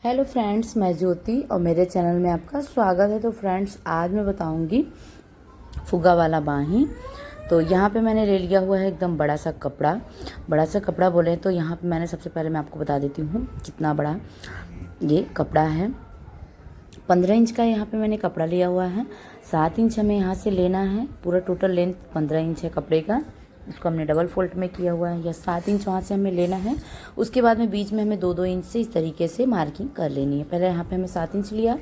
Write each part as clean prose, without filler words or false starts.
Hello friends, मैं ज्योति और मेरे चैनल में आपका स्वागत है। तो फ्रेंड्स, आज मैं बताऊंगी फुग्गा वाला बाही। तो यहाँ पे मैंने ले लिया हुआ है एकदम बड़ा सा कपड़ा बोले तो यहाँ पे मैंने सबसे पहले मैं आपको बता देती हूँ कितना बड़ा ये कपड़ा है। 15 इंच का यहाँ पे मैंने कपड़ा लिया हुआ है। 7 इंच हमें यहाँ से लेना है। पूरा टोटल लेंथ 15 इंच है कपड़े का। इसको हमने डबल फोल्ड में किया हुआ है। या 7 इंच वहाँ से हमें लेना है। उसके बाद में बीच में हमें 2-2 इंच से इस तरीके से मार्किंग कर लेनी है। पहले यहाँ पे हमें 7 इंच लिया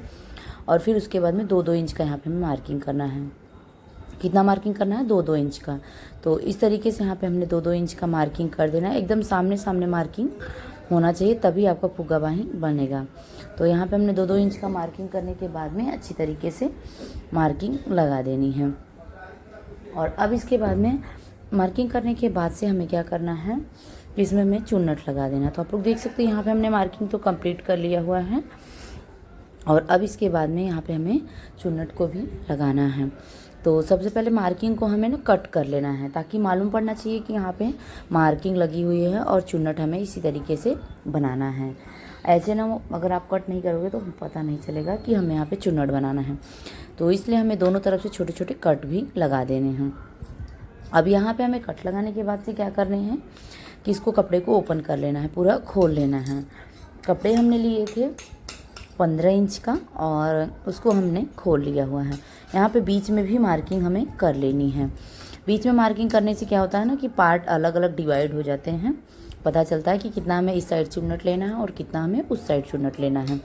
और फिर उसके बाद में 2-2 इंच का यहाँ पे हमें मार्किंग करना है। कितना मार्किंग करना है? 2-2 इंच का। तो इस तरीके से यहाँ पे हमने 2-2 इंच का मार्किंग कर देना है। एकदम सामने सामने मार्किंग होना चाहिए, तभी आपका फुग्गा बाही बनेगा। तो यहाँ पे हमने 2-2 इंच का मार्किंग करने के बाद में अच्छी तरीके से मार्किंग लगा देनी है। और अब इसके बाद में मार्किंग करने के बाद से हमें क्या करना है, इसमें हमें चुन्नट लगा देना। तो आप लोग देख सकते हैं यहाँ पे हमने मार्किंग तो कंप्लीट कर लिया हुआ है। और अब इसके बाद में यहाँ पे हमें चुन्नट को भी लगाना है। तो सबसे पहले मार्किंग को हमें ना कट कर लेना है, ताकि मालूम पड़ना चाहिए कि यहाँ पे मार्किंग लगी हुई है और चुन्नट हमें इसी तरीके से बनाना है। ऐसे ना अगर आप कट नहीं करोगे तो पता नहीं चलेगा कि हमें यहाँ पे चुन्नट बनाना है। तो इसलिए हमें दोनों तरफ से छोटे छोटे कट भी लगा देने हैं। अब यहाँ पे हमें कट लगाने के बाद से क्या करने हैं कि इसको कपड़े को ओपन कर लेना है, पूरा खोल लेना है। कपड़े हमने लिए थे 15 इंच का और उसको हमने खोल लिया हुआ है। यहाँ पे बीच में भी मार्किंग हमें कर लेनी है। बीच में मार्किंग करने से क्या होता है ना कि पार्ट अलग अलग डिवाइड हो जाते हैं। पता चलता है कि कितना हमें इस साइड चुन्नट लेना है और कितना हमें उस साइड चुन्नट लेना है।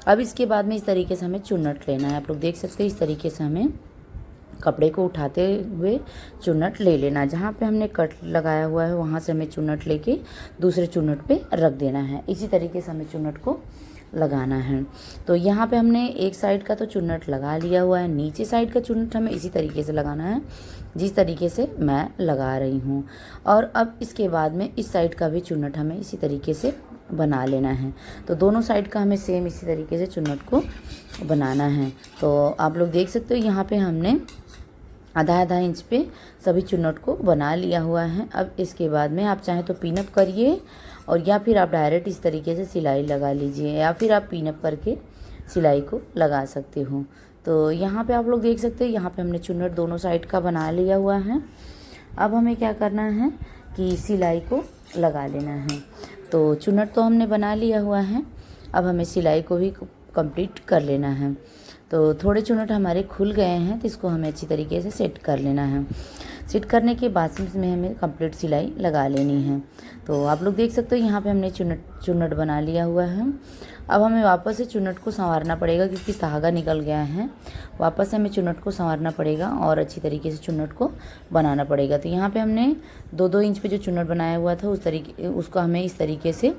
अब इसके बाद में इस तरीके से हमें चुन्नट लेना है। आप लोग देख सकते हैं इस तरीके से हमें कपड़े को उठाते हुए चुन्नट ले लेना। जहाँ पे हमने कट लगाया हुआ है वहाँ से हमें चुन्नट लेके दूसरे चुन्नट पे रख देना है। इसी तरीके से हमें चुन्नट को लगाना है। तो यहाँ पे हमने एक साइड का तो चुन्नट लगा लिया हुआ है। नीचे साइड का चुन्नट हमें इसी तरीके से लगाना है जिस तरीके से मैं लगा रही हूँ। और अब इसके बाद में इस साइड का भी चुन्नट हमें इसी तरीके से बना लेना है। तो दोनों साइड का हमें सेम इसी तरीके से चुन्नट को बनाना है। तो आप लोग देख सकते हो यहाँ पे हमने आधा इंच पे सभी चुन्नट को बना लिया हुआ है। अब इसके बाद में आप चाहें तो पिनअप करिए और या फिर आप डायरेक्ट इस तरीके से सिलाई लगा लीजिए, या फिर आप पिनअप करके सिलाई को लगा सकते हो। तो यहाँ पे आप लोग देख सकते हैं यहाँ पे हमने चुन्नट दोनों साइड का बना लिया हुआ है। अब हमें क्या करना है कि सिलाई को लगा लेना है। तो चुन्नट तो हमने बना लिया हुआ है, अब हमें सिलाई को भी कंप्लीट कर लेना है। तो थोड़े चुन्नट हमारे खुल गए हैं तो इसको हमें अच्छी तरीके से सेट कर लेना है। सेट करने के बाद इसमें हमें कंप्लीट सिलाई लगा लेनी है। तो आप लोग देख सकते हो यहाँ पे हमने चुन्नट बना लिया हुआ है। अब हमें वापस से चुन्नट को संवारना पड़ेगा, क्योंकि धागा निकल गया है। वापस से हमें चुन्नट को संवारना पड़ेगा और अच्छी तरीके से चुन्नट को बनाना पड़ेगा। तो यहाँ पे हमने 2-2 इंच पे जो चुन्नट बनाया हुआ था उसको हमें इस तरीके से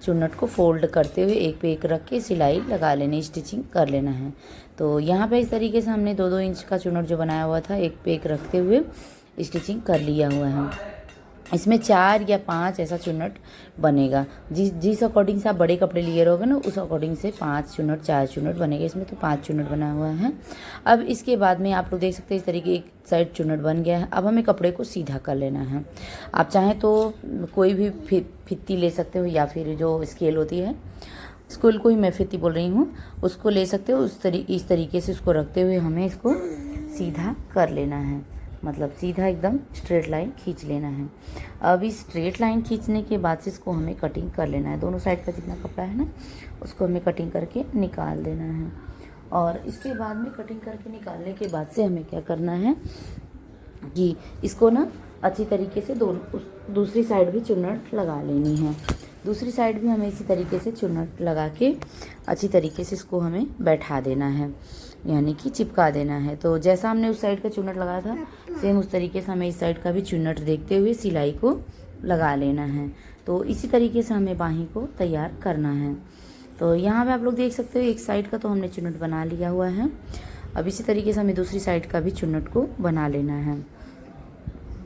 चुन्नट को फोल्ड करते हुए एक पे एक रख के सिलाई लगा लेनी, स्टिचिंग कर लेना है। तो यहाँ पे इस तरीके से हमने 2-2 इंच का चुन्नट जो बनाया हुआ था एक पे एक रखते हुए स्टिचिंग कर लिया हुआ है। इसमें 4 या 5 ऐसा चुन्नट बनेगा। जिस अकॉर्डिंग से आप बड़े कपड़े लिए रहोगे ना, उस अकॉर्डिंग से 5 चुन्नट 4 चुन्नट बनेगा। इसमें तो 5 चुन्नट बना हुआ है। अब इसके बाद में आप लोग देख सकते हैं इस तरीके एक साइड चुन्नट बन गया है। अब हमें कपड़े को सीधा कर लेना है। आप चाहें तो कोई भी फित्ती ले सकते हो, या फिर जो स्केल होती है, स्कूल को ही मैं फित्ती बोल रही हूँ, उसको ले सकते हो। इस तरीके से उसको रखते हुए हमें इसको सीधा कर लेना है। मतलब सीधा एकदम स्ट्रेट लाइन खींच लेना है। अब इस स्ट्रेट लाइन खींचने के बाद से इसको हमें कटिंग कर लेना है। दोनों साइड का जितना कपड़ा है ना, उसको हमें कटिंग करके निकाल देना है। और इसके बाद में कटिंग करके निकालने के बाद से हमें क्या करना है कि इसको ना अच्छी तरीके से दूसरी साइड भी चुन्नट लगा लेनी है। दूसरी साइड भी हमें इसी तरीके से चुन्नट लगा के अच्छी तरीके से इसको हमें बैठा देना है, यानी कि चिपका देना है। तो जैसा हमने उस साइड का चुन्नट लगाया था सेम उस तरीके से हमें इस साइड का भी चुन्नट देखते हुए सिलाई को लगा लेना है। तो इसी तरीके से हमें बाही को तैयार करना है। तो यहाँ पे आप लोग देख सकते हो एक साइड का तो हमने चुन्नट बना लिया हुआ है। अब इसी तरीके से हमें दूसरी साइड का भी चुन्नट को बना लेना है।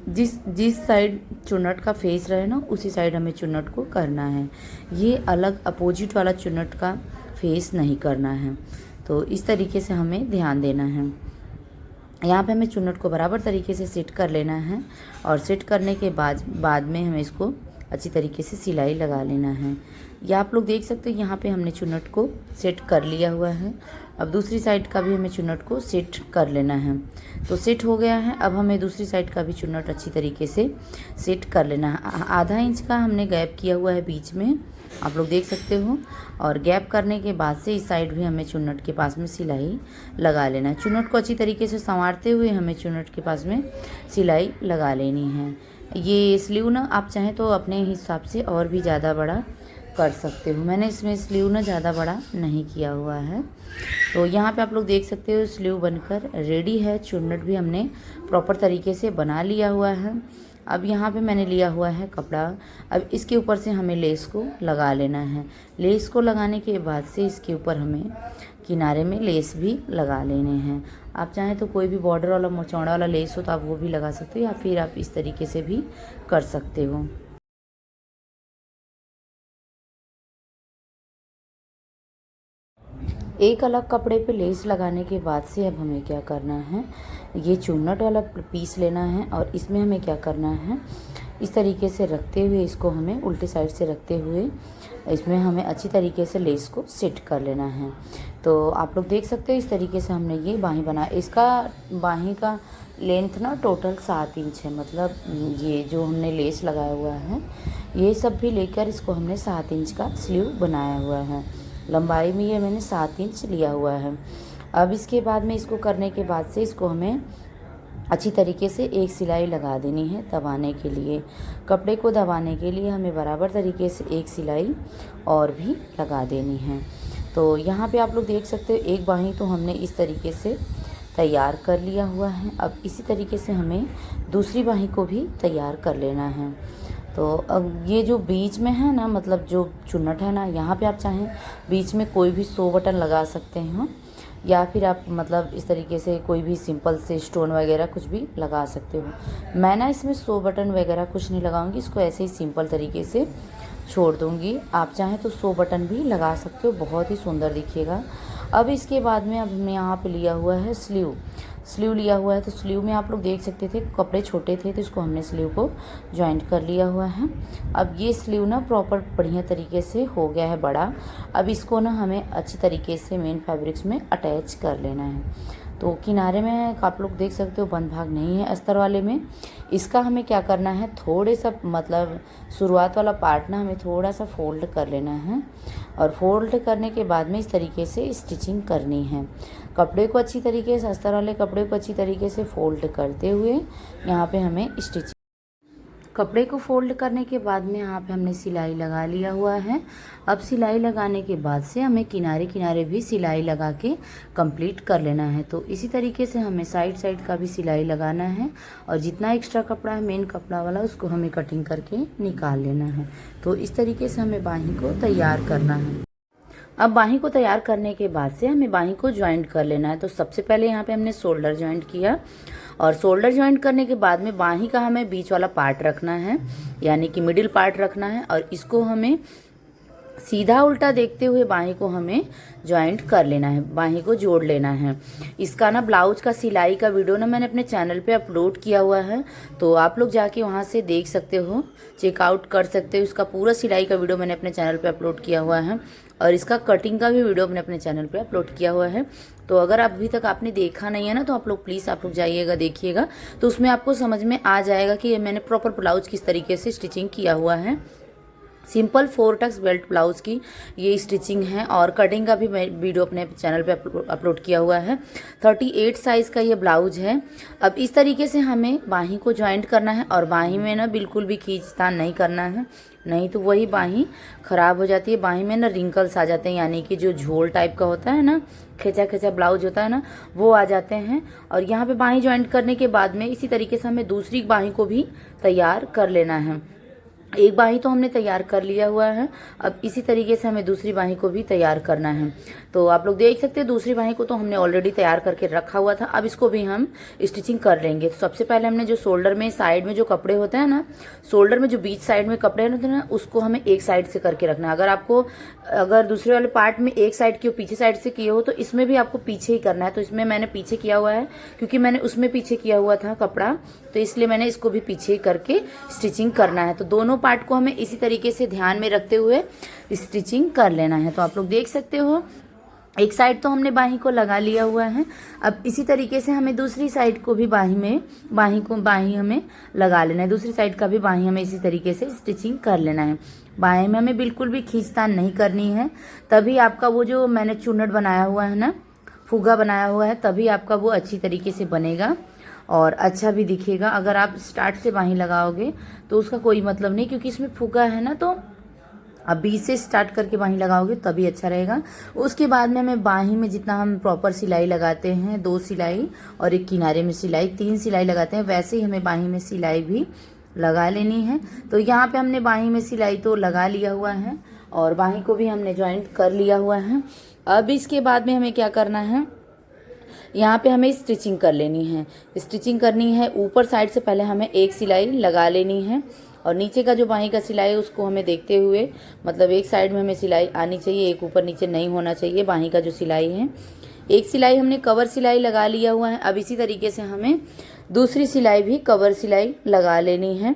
जिस साइड चुन्नट का फेस रहे ना, उसी साइड हमें चुन्नट को करना है। ये अलग अपोजिट वाला चुन्नट का फेस नहीं करना है। तो इस तरीके से हमें ध्यान देना है। यहाँ पे हमें चुन्नट को बराबर तरीके से सेट कर लेना है। और सेट करने के बाद में हमें इसको अच्छी तरीके से सिलाई लगा लेना है। या आप लोग देख सकते हो यहाँ पे हमने चुन्नट को सेट कर लिया हुआ है। अब दूसरी साइड का भी हमें चुन्नट को सेट कर लेना है। तो सेट हो गया है। अब हमें दूसरी साइड का भी चुन्नट अच्छी तरीके से सेट कर लेना है। आधा इंच का हमने गैप किया हुआ है बीच में, आप लोग देख सकते हो। और गैप करने के बाद से इस साइड भी हमें चुन्नट के पास में सिलाई लगा लेना है। चुन्नट को अच्छी तरीके से संवारते हुए हमें चुन्नट के पास में सिलाई लगा लेनी है। ये स्लीव ना आप चाहें तो अपने हिसाब से और भी ज़्यादा बड़ा कर सकते हो। मैंने इसमें स्लीव ना ज़्यादा बड़ा नहीं किया हुआ है। तो यहाँ पे आप लोग देख सकते हो स्लीव बनकर रेडी है। चुन्नट भी हमने प्रॉपर तरीके से बना लिया हुआ है। अब यहाँ पे मैंने लिया हुआ है कपड़ा। अब इसके ऊपर से हमें लेस को लगा लेना है। लेस को लगाने के बाद से इसके ऊपर हमें किनारे में लेस भी लगा लेने हैं। आप चाहें तो कोई भी बॉर्डर वाला चौड़ा वाला लेस हो तो आप वो भी लगा सकते हो, या फिर आप इस तरीके से भी कर सकते हो। एक अलग कपड़े पे लेस लगाने के बाद से अब हमें क्या करना है, ये चुन्नट वाला पीस लेना है और इसमें हमें क्या करना है, इस तरीके से रखते हुए इसको हमें उल्टी साइड से रखते हुए इसमें हमें अच्छी तरीके से लेस को सेट कर लेना है। तो आप लोग देख सकते हो इस तरीके से हमने ये बाहीं बना। इसका बाहीं का लेंथ ना टोटल 7 इंच है। मतलब ये जो हमने लेस लगाया हुआ है ये सब भी लेकर इसको हमने 7 इंच का स्लीव बनाया हुआ है। लंबाई में ये मैंने 7 इंच लिया हुआ है। अब इसके बाद में इसको करने के बाद से इसको हमें अच्छी तरीके से एक सिलाई लगा देनी है दबाने के लिए। कपड़े को दबाने के लिए हमें बराबर तरीके से एक सिलाई और भी लगा देनी है। तो यहाँ पे आप लोग देख सकते हो एक बाहीं तो हमने इस तरीके से तैयार कर लिया हुआ है। अब इसी तरीके से हमें दूसरी बाहीं को भी तैयार कर लेना है। तो अब ये जो बीच में है ना, मतलब जो चुन्नट है ना, यहाँ पे आप चाहें बीच में कोई भी 100 बटन लगा सकते हैं, या फिर आप मतलब इस तरीके से कोई भी सिंपल से स्टोन वगैरह कुछ भी लगा सकते हो। मैं ना इसमें 100 बटन वगैरह कुछ नहीं लगाऊंगी, इसको ऐसे ही सिंपल तरीके से छोड़ दूंगी। आप चाहें तो 100 बटन भी लगा सकते हो, बहुत ही सुंदर दिखेगा। अब इसके बाद में अब हमने यहाँ पे लिया हुआ है स्लीव लिया हुआ है। तो स्लीव में आप लोग देख सकते थे कपड़े छोटे थे तो इसको हमने स्लीव को जॉइंट कर लिया हुआ है। अब ये स्लीव ना प्रॉपर बढ़िया तरीके से हो गया है बड़ा। अब इसको ना हमें अच्छी तरीके से मेन फैब्रिक्स में अटैच कर लेना है। तो किनारे में आप लोग देख सकते हो बंद भाग नहीं है अस्तर वाले में। इसका हमें क्या करना है, थोड़े सा मतलब शुरुआत वाला पार्ट ना हमें थोड़ा सा फोल्ड कर लेना है, और फोल्ड करने के बाद में इस तरीके से स्टिचिंग करनी है। कपड़े को अच्छी तरीके से, अस्तर वाले कपड़े को अच्छी तरीके से फोल्ड करते हुए यहाँ पे हमें स्टिचिंग, कपड़े को फोल्ड करने के बाद में यहाँ पे हमने सिलाई लगा लिया हुआ है। अब सिलाई लगाने के बाद से हमें किनारे किनारे भी सिलाई लगा के कंप्लीट कर लेना है। तो इसी तरीके से हमें साइड का भी सिलाई लगाना है, और जितना एक्स्ट्रा कपड़ा है मेन कपड़ा वाला उसको हमें कटिंग करके निकाल लेना है। तो इस तरीके से हमें बाहीं को तैयार करना है। अब बाहीं को तैयार करने के बाद से हमें बाहीं को ज्वाइंट कर लेना है। तो सबसे पहले यहाँ पे हमने शोल्डर ज्वाइंट किया, और शोल्डर ज्वाइंट करने के बाद में बाहीं का हमें बीच वाला पार्ट रखना है, यानी कि मिडिल पार्ट रखना है, और इसको हमें सीधा उल्टा देखते हुए बाहीं को हमें ज्वाइंट कर लेना है, बाहीं को जोड़ लेना है। इसका ना ब्लाउज का सिलाई का वीडियो ना मैंने अपने चैनल पे अपलोड किया हुआ है, तो आप लोग जाके वहाँ से देख सकते हो, चेकआउट कर सकते हो। इसका पूरा सिलाई का वीडियो मैंने अपने चैनल पे अपलोड किया हुआ है, और इसका कटिंग का भी वीडियो मैंने अपने चैनल पे अपलोड किया हुआ है। तो अगर अभी तक आपने देखा नहीं है ना, तो आप लोग प्लीज़ आप लोग जाइएगा, देखिएगा, तो उसमें आपको समझ में आ जाएगा कि मैंने प्रॉपर ब्लाउज किस तरीके से स्टिचिंग किया हुआ है। सिंपल 4 टक्स बेल्ट ब्लाउज की ये स्टिचिंग है, और कटिंग का भी मैं वीडियो अपने चैनल पे अपलोड किया हुआ है। 38 साइज़ का ये ब्लाउज है। अब इस तरीके से हमें बाहीं को ज्वाइंट करना है, और बाहीं में ना बिल्कुल भी खींचतान नहीं करना है, नहीं तो वही बाहीं ख़राब हो जाती है। बाहीं में ना रिंकल्स आ जाते हैं, यानी कि जो झोल टाइप का होता है ना, खिंचा खिंचा ब्लाउज होता है ना, वो आ जाते हैं। और यहाँ पे बाहीं ज्वाइंट करने के बाद में इसी तरीके से हमें दूसरी बाहीं को भी तैयार कर लेना है। एक बाहीं तो हमने तैयार कर लिया हुआ है, अब इसी तरीके से हमें दूसरी बाहीं को भी तैयार करना है। तो आप लोग देख सकते हैं दूसरी बाहीं को तो हमने ऑलरेडी तैयार करके रखा हुआ था। अब इसको भी हम स्टिचिंग कर लेंगे। तो सबसे पहले हमने जो शोल्डर में साइड में जो कपड़े होते हैं ना, शोल्डर में जो बीच साइड में कपड़े होते हैं ना, उसको हमें एक साइड से करके रखना है। अगर दूसरे वाले पार्ट में एक साइड की पीछे साइड से किए हो तो इसमें भी आपको पीछे ही करना है। तो इसमें मैंने पीछे किया हुआ है, क्योंकि मैंने उसमें पीछे किया हुआ था कपड़ा, तो इसलिए मैंने इसको भी पीछे ही करके स्टिचिंग करना है। तो दोनों दोनों पार्ट को हमें इसी तरीके से ध्यान में रखते हुए स्टिचिंग कर लेना है। तो आप लोग देख सकते हो एक साइड तो हमने बाही को लगा लिया हुआ है। अब इसी तरीके से हमें दूसरी साइड को भी बाही हमें लगा लेना है। दूसरी साइड का भी बाही हमें इसी तरीके से स्टिचिंग कर लेना है। बाही में हमें बिल्कुल भी खींचतान नहीं करनी है, तभी आपका वो जो मैंने चुन्नट बनाया हुआ है ना, फुग्गा बनाया हुआ है, तभी आपका वो अच्छी तरीके से बनेगा और अच्छा भी दिखेगा। अगर आप स्टार्ट से बाही लगाओगे तो उसका कोई मतलब नहीं, क्योंकि इसमें फुग्गा है ना, तो अब बीच से स्टार्ट करके बाही लगाओगे तभी अच्छा रहेगा। उसके बाद में हमें बाही में जितना हम प्रॉपर सिलाई लगाते हैं, 2 सिलाई और एक किनारे में सिलाई, 3 सिलाई लगाते हैं, वैसे ही हमें बाही में सिलाई भी लगा लेनी है। तो यहाँ पे हमने बाही में सिलाई तो लगा लिया हुआ है और बाही को भी हमने ज्वाइंट कर लिया हुआ है। अब इसके बाद में हमें क्या करना है, यहाँ पे हमें स्टिचिंग कर लेनी है। स्टिचिंग करनी है ऊपर साइड से पहले हमें एक सिलाई लगा लेनी है और नीचे का जो बाही का सिलाई है उसको हमें देखते हुए, मतलब एक साइड में हमें सिलाई आनी चाहिए, एक ऊपर नीचे नहीं होना चाहिए। बाही का जो सिलाई है, एक सिलाई हमने कवर सिलाई लगा लिया हुआ है। अब इसी तरीके से हमें दूसरी सिलाई भी कवर सिलाई लगा लेनी है।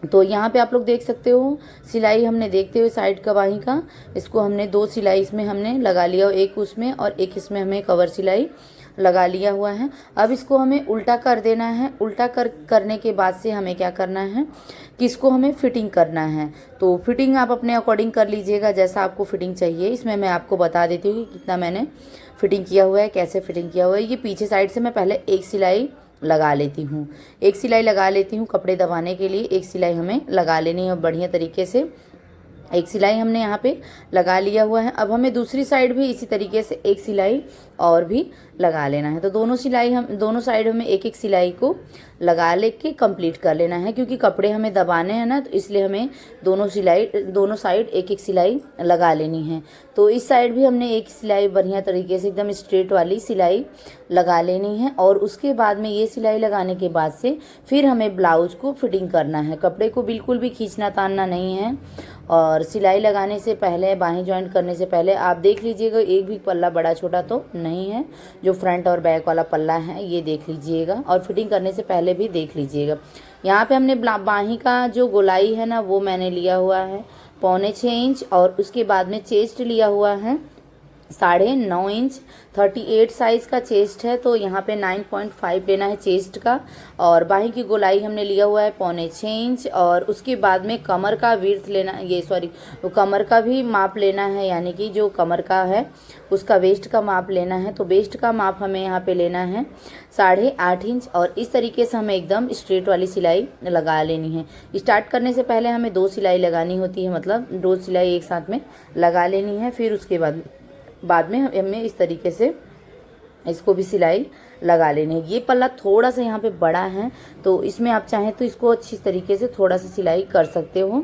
तो यहाँ पे आप लोग देख सकते हो सिलाई हमने देखते हुए साइड का बाही का, इसको हमने 2 सिलाई इसमें हमने लगा लिया, एक उसमें और एक इसमें हमें कवर सिलाई लगा लिया हुआ है। अब इसको हमें उल्टा कर देना है। उल्टा करने के बाद से हमें क्या करना है कि इसको हमें फिटिंग करना है। तो फिटिंग आप अपने अकॉर्डिंग कर लीजिएगा, जैसा आपको फिटिंग चाहिए। इसमें मैं आपको बता देती हूँ कि कितना मैंने फिटिंग किया हुआ है, कैसे फिटिंग किया हुआ है। ये पीछे साइड से मैं पहले एक सिलाई लगा लेती हूँ, एक सिलाई लगा लेती हूँ कपड़े दबाने के लिए। एक सिलाई हमें लगा लेनी है बढ़िया तरीके से। एक सिलाई हमने यहाँ पे लगा लिया हुआ है। अब हमें दूसरी साइड भी इसी तरीके से एक सिलाई और भी लगा लेना है। तो दोनों साइड हमें एक एक सिलाई को लगा लेके कंप्लीट कर लेना है, क्योंकि कपड़े हमें दबाने हैं ना, तो इसलिए हमें दोनों साइड एक एक सिलाई लगा लेनी है। तो इस साइड भी हमने एक सिलाई बढ़िया तरीके से एकदम स्ट्रेट वाली सिलाई लगा लेनी है और उसके बाद में ये सिलाई लगाने के बाद से फिर हमें ब्लाउज को फिटिंग करना है। कपड़े को बिल्कुल भी खींचना तानना नहीं है और सिलाई लगाने से पहले, बाही ज्वाइंट करने से पहले आप देख लीजिएगा एक भी पल्ला बड़ा छोटा तो नहीं है। जो फ्रंट और बैक वाला पल्ला है ये देख लीजिएगा और फिटिंग करने से पहले भी देख लीजिएगा। यहाँ पे हमने बाही का जो गोलाई है ना, वो मैंने लिया हुआ है 6.25 इंच और उसके बाद में चेस्ट लिया हुआ है 9.5 इंच। 38 साइज का चेस्ट है, तो यहाँ पे 9.5 लेना है चेस्ट का। और बाही की गोलाई हमने लिया हुआ है 6.25 इंच और उसके बाद में कमर का विड्थ लेना, कमर का भी माप लेना है, यानी कि जो कमर का है उसका वेस्ट का माप लेना है। तो वेस्ट का माप हमें यहाँ पे लेना है 8.5 इंच और इस तरीके से हमें एकदम स्ट्रेट वाली सिलाई लगा लेनी है। स्टार्ट करने से पहले हमें 2 सिलाई लगानी होती है, मतलब 2 सिलाई एक साथ में लगा लेनी है। फिर उसके बाद में हमें इस तरीके से इसको भी सिलाई लगा लेनी है। ये पल्ला थोड़ा सा यहाँ पे बड़ा है, तो इसमें आप चाहें तो इसको अच्छी तरीके से थोड़ा सा सिलाई कर सकते हो।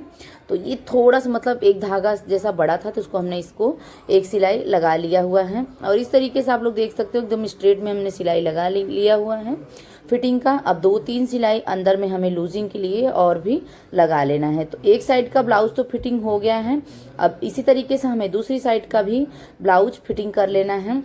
तो ये थोड़ा सा मतलब एक धागा जैसा बड़ा था, तो इसको हमने इसको एक सिलाई लगा लिया हुआ है और इस तरीके से आप लोग देख सकते हो एकदम स्ट्रेट में हमने सिलाई लगा लिया हुआ है फिटिंग का। अब 2-3 सिलाई अंदर में हमें लूजिंग के लिए और भी लगा लेना है। तो एक साइड का ब्लाउज तो फिटिंग हो गया है। अब इसी तरीके से हमें दूसरी साइड का भी ब्लाउज फिटिंग कर लेना है।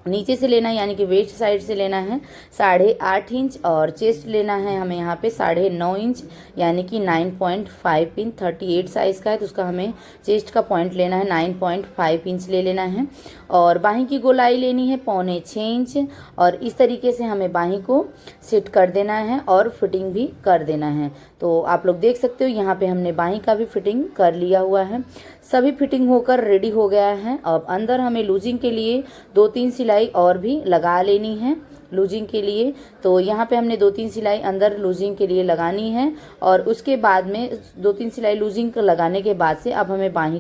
नीचे से लेना है, यानी कि वेस्ट साइड से लेना है 8.5 इंच और चेस्ट लेना है हमें यहाँ पे 9.5 इंच, यानी कि 9.5 इंच। 38 साइज का है तो उसका हमें चेस्ट का पॉइंट लेना है 9.5 इंच ले लेना है। और बाही की गोलाई लेनी है 6.25 इंच और इस तरीके से हमें बाही को सेट कर देना है और फिटिंग भी कर देना है। तो आप लोग देख सकते हो यहाँ पे हमने बाही का भी फिटिंग कर लिया हुआ है। सभी फिटिंग होकर रेडी हो गया है। अब अंदर हमें लूजिंग के लिए 2-3 सिलाई और भी लगा लेनी है लूजिंग के लिए। तो यहाँ पे हमने 2-3 सिलाई अंदर लूजिंग के लिए लगानी है और उसके बाद में 2-3 सिलाई लूजिंग लगाने के बाद से अब हमें बाही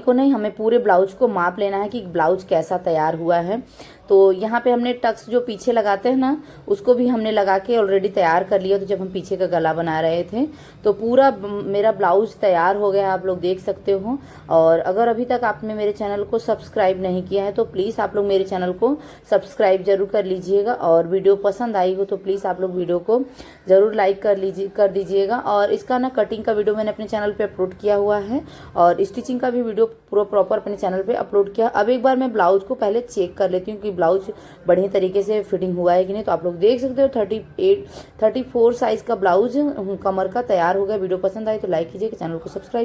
को नहीं, हमें पूरे ब्लाउज को माप लेना है कि ब्लाउज कैसा तैयार हुआ है। तो यहाँ पे हमने टक्स जो पीछे लगाते हैं ना, उसको भी हमने लगा के ऑलरेडी तैयार कर लिया। तो जब हम पीछे का गला बना रहे थे तो पूरा मेरा ब्लाउज तैयार हो गया, आप लोग देख सकते हो। और अगर अभी तक आपने मेरे चैनल को सब्सक्राइब नहीं किया है तो प्लीज़ आप लोग मेरे चैनल को सब्सक्राइब जरूर कर लीजिएगा और वीडियो पसंद आई हो तो प्लीज़ आप लोग वीडियो को ज़रूर लाइक कर दीजिएगा। और इसका ना कटिंग का वीडियो मैंने अपने चैनल पर अपलोड किया हुआ है और स्टिचिंग का भी वीडियो पूरा प्रॉपर अपने चैनल पर अपलोड किया। अब एक बार मैं ब्लाउज को पहले चेक कर लेती हूँ कि ब्लाउज बढ़िया तरीके से फिटिंग हुआ है कि नहीं। तो आप लोग देख सकते हो 34 साइज़ का ब्लाउज कमर का तैयार हो गया। वीडियो पसंद आई तो लाइक कीजिए, चैनल को सब्सक्राइब